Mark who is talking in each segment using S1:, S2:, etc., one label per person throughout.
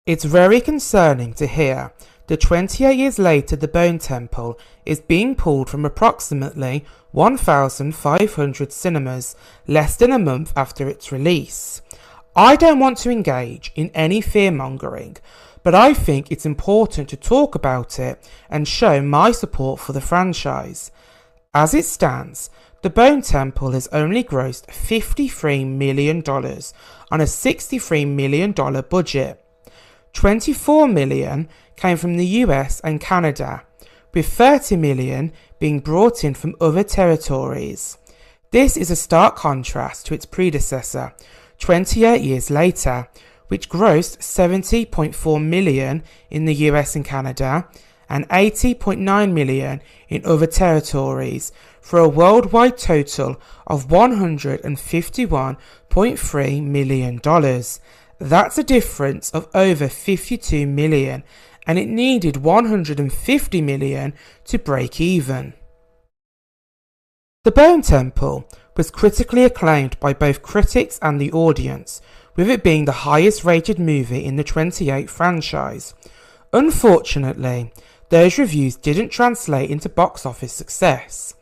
S1: It's very concerning to hear that 28 years later the Bone Temple is being pulled from approximately 1,500 cinemas less than a month after its release. I don't want to engage in any fear-mongering, but I think it's important to talk about it and show my support for the franchise. As it stands, the Bone Temple has only grossed $53 million on a $63 million budget. $24 million came from the US and Canada, with $30 million being brought in from other territories. This is a stark contrast to its predecessor, 28 Years Later, which grossed $70.4 million in the US and Canada and $80.9 million in other territories, for a worldwide total of $151.3 million. That's a difference of over $52 million, and it needed $150 million to break even. The Bone Temple was critically acclaimed by both critics and the audience, with it being the highest rated movie in the 28 franchise. Unfortunately, those reviews didn't translate into box office success.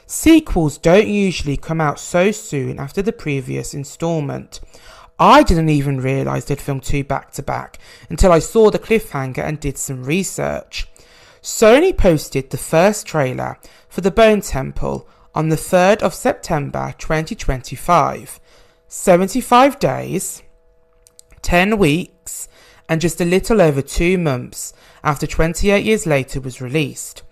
S1: Sequels don't usually come out so soon after the previous installment. I didn't even realise they'd filmed two back-to-back until I saw the cliffhanger and did some research. Sony posted the first trailer for The Bone Temple on the 3rd of September 2025. 75 days, 10 weeks, and just a little over 2 months after 28 Years Later was released.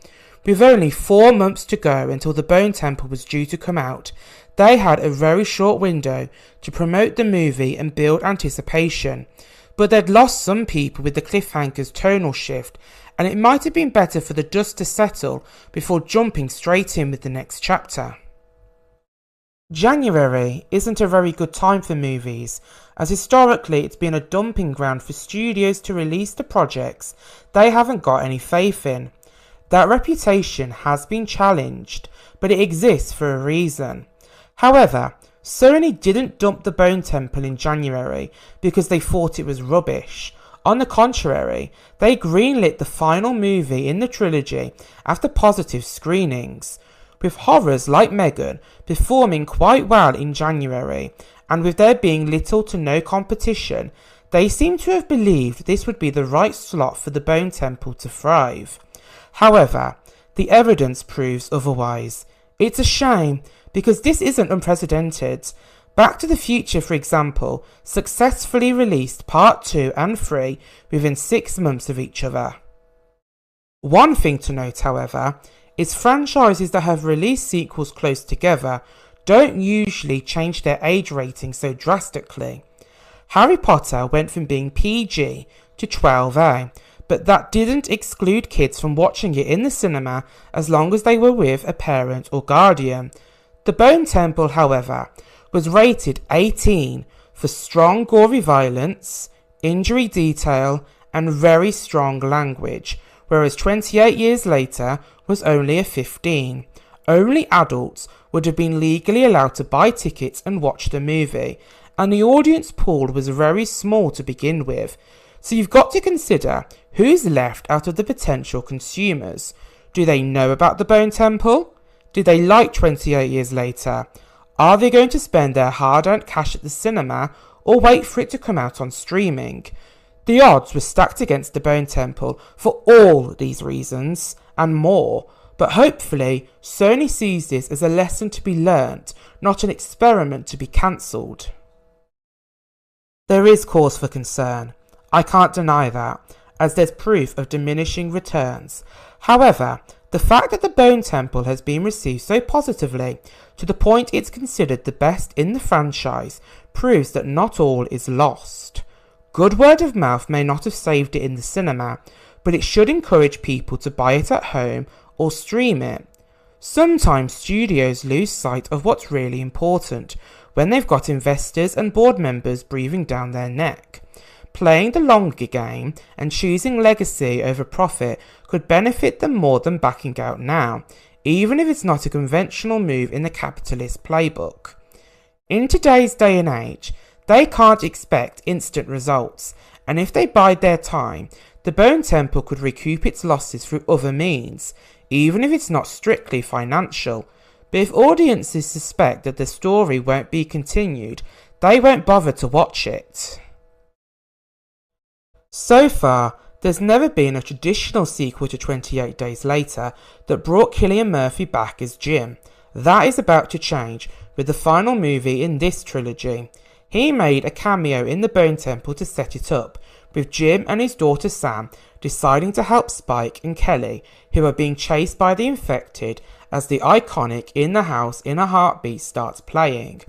S1: With only 4 months to go until The Bone Temple was due to come out, they had a very short window to promote the movie and build anticipation, but they'd lost some people with the cliffhanger's tonal shift, and it might have been better for the dust to settle before jumping straight in with the next chapter. January isn't a very good time for movies, as historically it's been a dumping ground for studios to release the projects they haven't got any faith in. That reputation has been challenged, but it exists for a reason. However, Sony didn't dump The Bone Temple in January because they thought it was rubbish. On the contrary, they greenlit the final movie in the trilogy after positive screenings, with horrors like Megan performing quite well in January, and with there being little to no competition, they seem to have believed this would be the right slot for The Bone Temple to thrive. However, the evidence proves otherwise. It's a shame, because this isn't unprecedented. Back to the Future, for example, successfully released Part 2 and 3 within 6 months of each other. One thing to note, however, is franchises that have released sequels close together don't usually change their age rating so drastically. Harry Potter went from being PG to 12A, but that didn't exclude kids from watching it in the cinema as long as they were with a parent or guardian. The Bone Temple, however, was rated 18 for strong gory violence, injury detail, and very strong language, whereas 28 Years Later was only a 15. Only adults would have been legally allowed to buy tickets and watch the movie, and the audience pool was very small to begin with, so you've got to consider who's left out of the potential consumers. Do they know about The Bone Temple? Do they like 28 Years Later? Are they going to spend their hard-earned cash at the cinema or wait for it to come out on streaming? The odds were stacked against The Bone Temple for all these reasons and more, but hopefully Sony sees this as a lesson to be learnt, not an experiment to be cancelled. There is cause for concern. I can't deny that, as there's proof of diminishing returns. However, the fact that The Bone Temple has been received so positively, to the point it's considered the best in the franchise, proves that not all is lost. Good word of mouth may not have saved it in the cinema, but it should encourage people to buy it at home or stream it. Sometimes studios lose sight of what's really important when they've got investors and board members breathing down their neck. Playing the longer game and choosing legacy over profit could benefit them more than backing out now, even if it's not a conventional move in the capitalist playbook. In today's day and age, they can't expect instant results, and if they bide their time, the Bone Temple could recoup its losses through other means, even if it's not strictly financial. But if audiences suspect that the story won't be continued, they won't bother to watch it. So far, there's never been a traditional sequel to 28 Days Later that brought Cillian Murphy back as Jim. That is about to change with the final movie in this trilogy. He made a cameo in the Bone Temple to set it up, with Jim and his daughter Sam deciding to help Spike and Kelly, who are being chased by the infected, as the iconic In the House in a Heartbeat starts playing.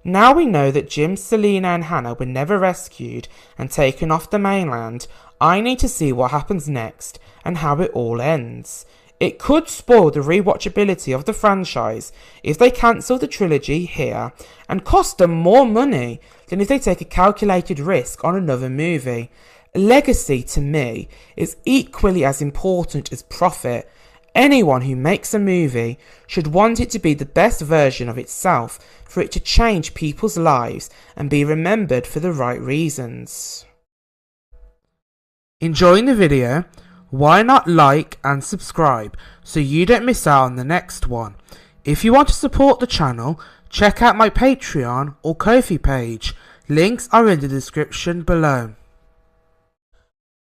S1: Now we know that Jim, Selena and Hannah were never rescued and taken off the mainland, I need to see what happens next and how it all ends. It could spoil the rewatchability of the franchise if they cancel the trilogy here and cost them more money than if they take a calculated risk on another movie. Legacy, to me, is equally as important as profit. Anyone who makes a movie should want it to be the best version of itself, for it to change people's lives and be remembered for the right reasons. Enjoying the video? Why not like and subscribe so you don't miss out on the next one. If you want to support the channel, check out my Patreon or Ko-fi page. Links are in the description below.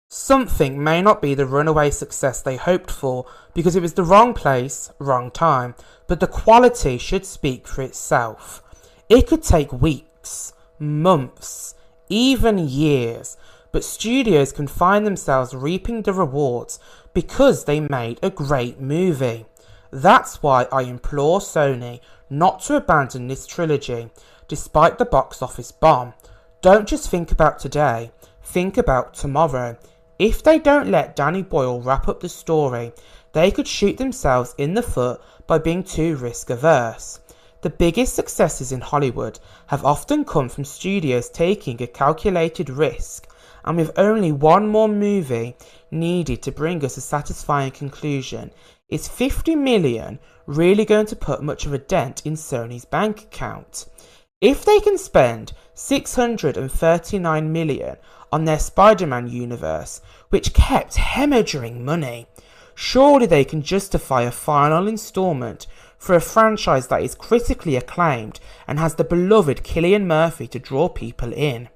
S1: Something may not be the runaway success they hoped for because it was the wrong place, wrong time, but the quality should speak for itself. It could take weeks, months, even years, but studios can find themselves reaping the rewards because they made a great movie. That's why I implore Sony not to abandon this trilogy, despite the box office bomb. Don't just think about today, think about tomorrow. If they don't let Danny Boyle wrap up the story, they could shoot themselves in the foot by being too risk averse. The biggest successes in Hollywood have often come from studios taking a calculated risk, and with only one more movie needed to bring us a satisfying conclusion, is 50 million really going to put much of a dent in Sony's bank account? If they can spend 639 million on their Spider-Man universe, which kept hemorrhaging money, surely they can justify a final installment for a franchise that is critically acclaimed and has the beloved Cillian Murphy to draw people in.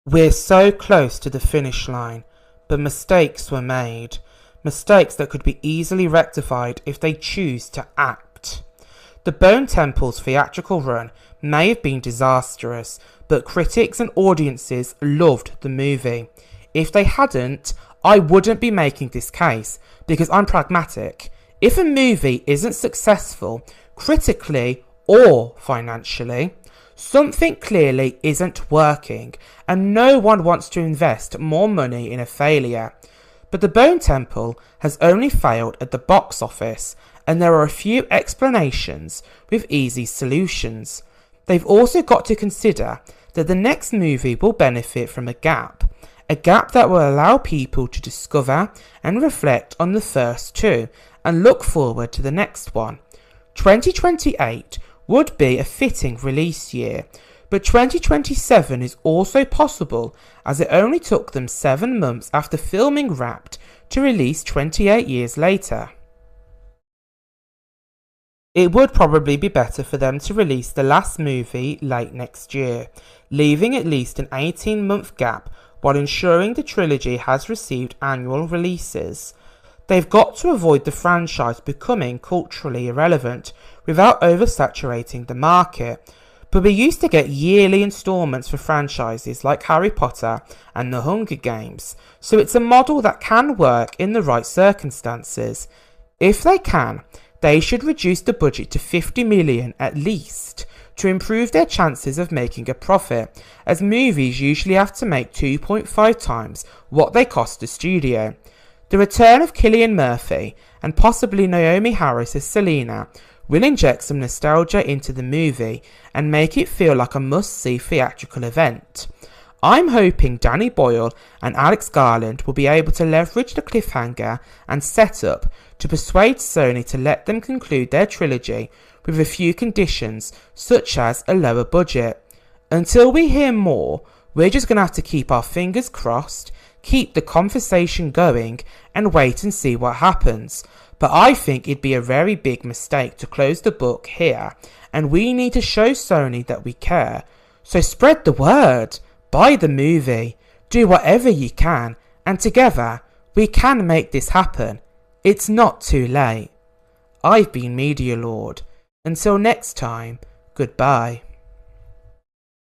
S1: We're so close to the finish line, but mistakes were made. Mistakes that could be easily rectified if they choose to act. The Bone Temple's theatrical run may have been disastrous, but critics and audiences loved the movie. If they hadn't, I wouldn't be making this case, because I'm pragmatic. If a movie isn't successful, critically or financially, something clearly isn't working, and no one wants to invest more money in a failure. But the Bone Temple has only failed at the box office, and there are a few explanations with easy solutions. They've also got to consider that the next movie will benefit from a gap that will allow people to discover and reflect on the first two and look forward to the next one. 2028 would be a fitting release year, but 2027 is also possible, as it only took them 7 months after filming wrapped to release 28 Years Later. It would probably be better for them to release the last movie late next year, leaving at least an 18-month gap while ensuring the trilogy has received annual releases. They've got to avoid the franchise becoming culturally irrelevant without oversaturating the market, but we used to get yearly installments for franchises like Harry Potter and The Hunger Games, so it's a model that can work in the right circumstances. If they can, they should reduce the budget to 50 million at least to improve their chances of making a profit, as movies usually have to make 2.5 times what they cost the studio. The return of Cillian Murphy and possibly Naomi Harris as Selena will inject some nostalgia into the movie and make it feel like a must-see theatrical event. I'm hoping Danny Boyle and Alex Garland will be able to leverage the cliffhanger and setup to persuade Sony to let them conclude their trilogy with a few conditions, such as a lower budget. Until we hear more, We're just going to have to keep our fingers crossed, keep the conversation going, and wait and see what happens. But I think it'd be a very big mistake to close the book here, and we need to show Sony that we care. So spread the word, buy the movie, do whatever you can, and together we can make this happen. It's not too late. I've been Media Lord. Until next time, goodbye.